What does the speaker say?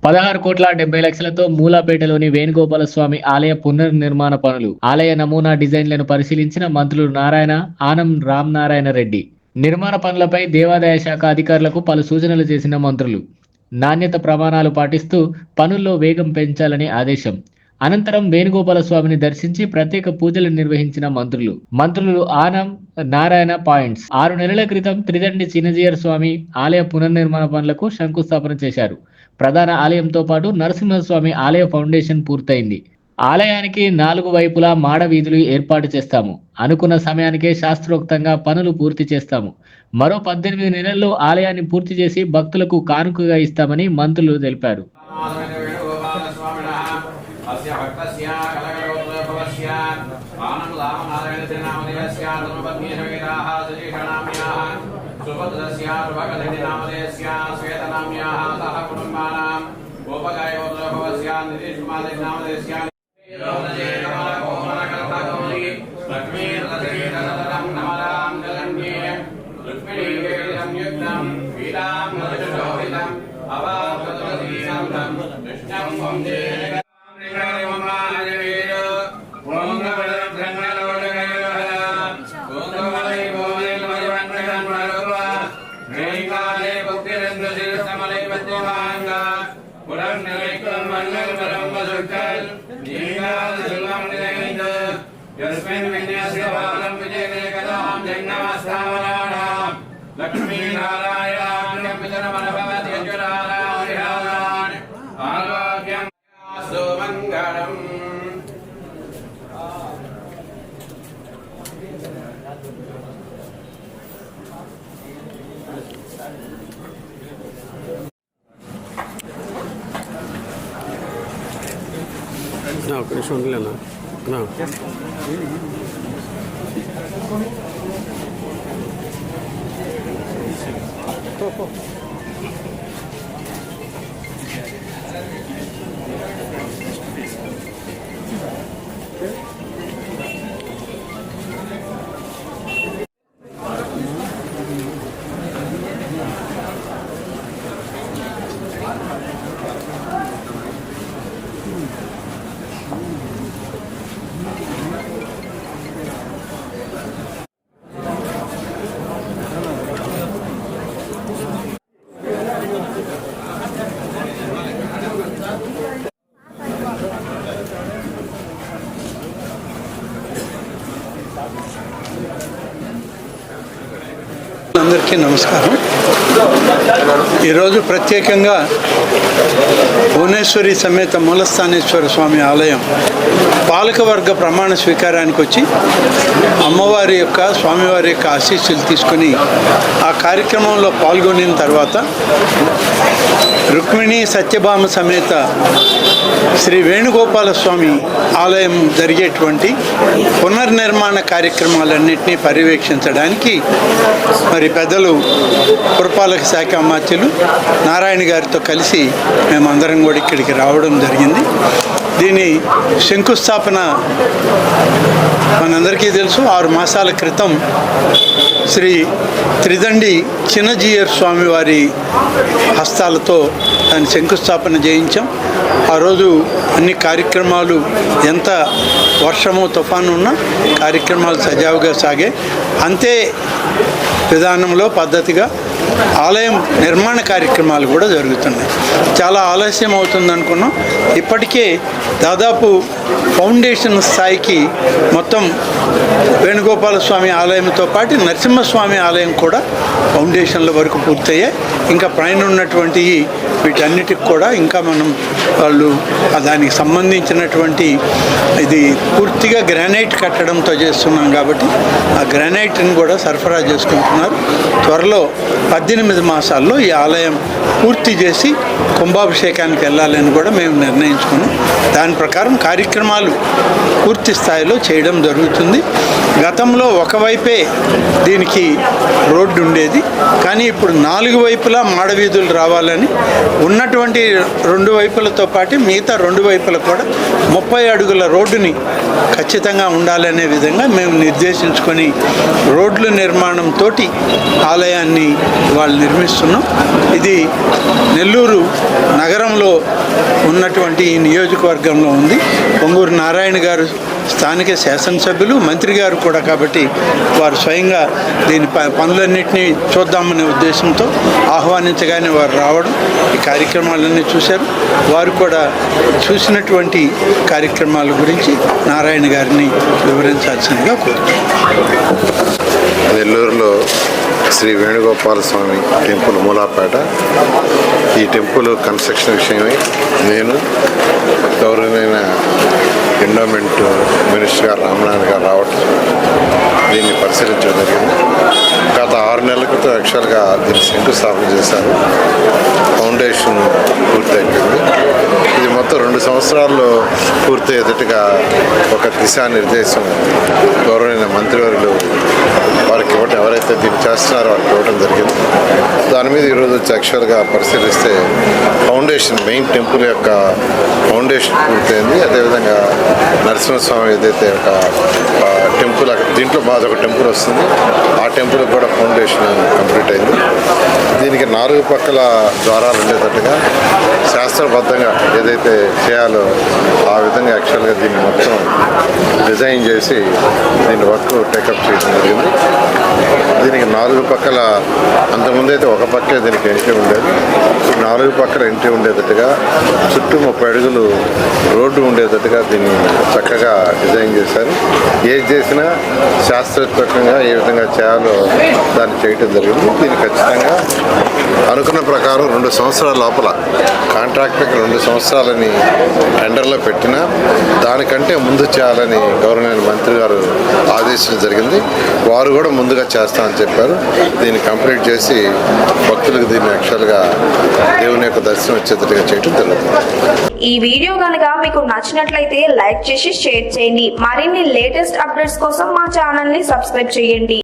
16,70,00,000తో మూలాపేటలోని వేణుగోపాలస్వామి ఆలయ పునర్నిర్మాణ పనులు. ఆలయ నమూనా డిజైన్లను పరిశీలించిన మంత్రులు నారాయణ, ఆనం రామనారాయణ రెడ్డి. నిర్మాణ పనులపై దేవాదాయ శాఖ అధికారులకు పలు సూచనలు చేసిన మంత్రులు. నాణ్యత ప్రమాణాలు పాటిస్తూ పనుల్లో వేగం పెంచాలని ఆదేశం. అనంతరం వేణుగోపాలస్వామిని దర్శించి ప్రత్యేక పూజలు నిర్వహించిన మంత్రులు ఆనం నారాయణ పాయింట్స్. 6 నెలల క్రితం త్రిదండి చిన్నజీయర్ స్వామి ఆలయ పునర్నిర్మాణ పనులకు శంకుస్థాపన చేశారు. ప్రధాన ఆలయంతో పాటు నరసింహస్వామి ఆలయ ఫౌండేషన్ పూర్తయింది. ఆలయానికి 4 వైపులా మాడ వీధులు ఏర్పాటు చేస్తాము. అనుకున్న సమయానికే శాస్త్రోక్తంగా పనులు పూర్తి చేస్తాము. మరో 18 నెలల్లో ఆలయాన్ని పూర్తి చేసి భక్తులకు కానుకగా ఇస్తామని మంత్రులు తెలిపారు. ఒక నిమిషం ఉండలేనా అందరికీ నమస్కారం. ఈరోజు ప్రత్యేకంగా భువనేశ్వరి సమేత మూలస్థానేశ్వర స్వామి ఆలయం పాలకవర్గ ప్రమాణ స్వీకారానికి వచ్చి అమ్మవారి యొక్క స్వామివారి యొక్క ఆశీస్సులు తీసుకుని ఆ కార్యక్రమంలో పాల్గొనిన తర్వాత రుక్మిణి సత్యభామ సమేత శ్రీ వేణుగోపాల స్వామి ఆలయం జరిగేటువంటి పునర్నిర్మాణ కార్యక్రమాలన్నింటినీ పర్యవేక్షించడానికి మరి పెద్దలు పురపాలక శాఖ అమాత్యులు నారాయణ గారితో కలిసి మేమందరం కూడా ఇక్కడికి రావడం జరిగింది. దీని శంకుస్థాపన మనందరికీ తెలుసు. 6 మాసాల క్రితం శ్రీ త్రిదండి చిన్నజీయర్ స్వామి వారి హస్తాలతో దాన్ని శంకుస్థాపన చేయించాం. ఆ రోజు అన్ని కార్యక్రమాలు ఎంత వర్షము తుఫాను ఉన్నా కార్యక్రమాలు సజావుగా సాగే. అంతే విధానంలో పద్ధతిగా ఆలయం నిర్మాణ కార్యక్రమాలు కూడా జరుగుతున్నాయి. చాలా ఆలస్యం అవుతుంది అనుకున్నాం. ఇప్పటికే దాదాపు ఫౌండేషన్ స్థాయికి మొత్తం వేణుగోపాల స్వామి ఆలయంతో పాటు నరసింహస్వామి ఆలయం కూడా ఫౌండేషన్ల వరకు పూర్తయ్యాయి. ఇంకా పైన ఉన్నటువంటి వీటన్నిటికి కూడా ఇంకా మనం వాళ్ళు దానికి సంబంధించినటువంటి ఇది పూర్తిగా గ్రానైట్ కట్టడంతో చేస్తున్నాం కాబట్టి ఆ గ్రానైట్ని కూడా సరఫరా చేసుకుంటున్నారు. త్వరలో 18 మాసాల్లో ఈ ఆలయం పూర్తి చేసి కుంభాభిషేకానికి వెళ్ళాలని కూడా మేము నిర్ణయించుకున్నాం. దాని ప్రకారం కార్యక్రమాలు పూర్తి స్థాయిలో చేయడం జరుగుతుంది. గతంలో ఒకవైపే దీనికి రోడ్డు ఉండేది, కానీ ఇప్పుడు 4 వైపులా మాడవీధులు రావాలని ఉన్నటువంటి 2 వైపులతో పాటు మిగతా 2 వైపుల కూడా 30 అడుగుల రోడ్డుని ఖచ్చితంగా ఉండాలనే విధంగా మేము నిర్దేశించుకొని రోడ్ల నిర్మాణంతో ఆలయాన్ని వాళ్ళు నిర్మిస్తున్నాం. ఇది నెల్లూరు నగరంలో ఉన్నటువంటి ఈ నియోజకవర్గంలో ఉంది. పొంగూరు నారాయణ గారు స్థానిక శాసనసభ్యులు, మంత్రి గారు కూడా, కాబట్టి వారు స్వయంగా దీని పనులన్నింటినీ చూద్దామనే ఉద్దేశంతో ఆహ్వానించగానే వారు రావడం, ఈ కార్యక్రమాలన్నీ చూశారు. వారు కూడా చూసినటువంటి కార్యక్రమాల గురించి నారాయణ గారిని వివరించాల్సిందిగా కోరుతున్నాను. నెల్లూరులో శ్రీ వేణుగోపాల స్వామి టెంపుల్ మూలాపేట. ఈ టెంపుల్ కన్స్ట్రక్షన్ విషయమై నేను గౌరవనీయ ఎండోమెంట్ మినిస్టర్ గారు రామనారాయణ గారు రావటం, దీన్ని పరిశీలించడం జరిగింది. గత 6 నెలల క్రితం యాక్చువల్గా దీన్ని శంకుస్థాపన చేశారు. ఫౌండేషన్ పూర్తయిపోయింది. ఇది మొత్తం 2 సంవత్సరాల్లో పూర్తి ఎదుటిగా ఒక దిశానిర్దేశం గౌరవనీయ మంత్రివర్యులు వారికి ఇవ్వటం, ఎవరైతే దీన్ని చేస్తున్నారో వారికి ఇవ్వడం జరిగింది. దాని మీద ఈరోజు వచ్చి యాక్చువల్గా పరిశీలిస్తే ఫౌండేషన్, మెయిన్ టెంపుల్ యొక్క ఫౌండేషన్ పూర్తయింది. అదేవిధంగా నరసింహస్వామి ఏదైతే ఒక టెంపుల్, దీంట్లో మాది ఒక టెంపుల్ వస్తుంది, ఆ టెంపుల్ కూడా ఫౌండేషన్ కంప్లీట్ అయింది. దీనికి 4 పక్కల ద్వారాలు ఉండేటట్టుగా శాస్త్రబద్ధంగా ఏదైతే చేయాలో ఆ విధంగా యాక్చువల్గా దీన్ని మొత్తం డిజైన్ చేసి దీని వర్క్ టేకప్ చేయడం జరిగింది. దీనికి 4 పక్కల, అంతకుముందైతే ఒక పక్కే దీనికి ఎంట్రీ ఉండేది. ఈ 4 పక్కల ఎంట్రీ ఉండేటట్టుగా చుట్టూ 30 అడుగులు రోడ్డు ఉండేటట్టుగా దీన్ని చక్కగా డిజైన్ చేశారు. ఏది చేసినా శాస్త్రోత్మకంగా ఏ విధంగా చేయాలో దాన్ని చేయటం జరిగింది. దీన్ని ఖచ్చితంగా అనుకున్న ప్రకారం 2 సంవత్సరాల లోపల, కాంట్రాక్టర్కి 2 సంవత్సరాలని టెండర్లో పెట్టినా దానికంటే ముందు చేయాలని గవర్నమెంట్ మంత్రి గారు ఆదేశించడం జరిగింది. వారు కూడా ముందుగా చేస్తామని చెప్పారు. దీన్ని కంప్లీట్ చేసి భక్తులకు దీన్ని యాక్చువల్గా దేవుని యొక్క దర్శనం వచ్చేటట్టుగా చేయడం జరుగుతుంది. ఈ వీడియో కనుక మీకు నచ్చినట్లయితే లైక్ చేసి షేర్ చేయండి. మరిన్ని లేటెస్ట్ అప్డేట్స్ కోసం మా ఛానల్ ని సబ్స్క్రైబ్ చేయండి.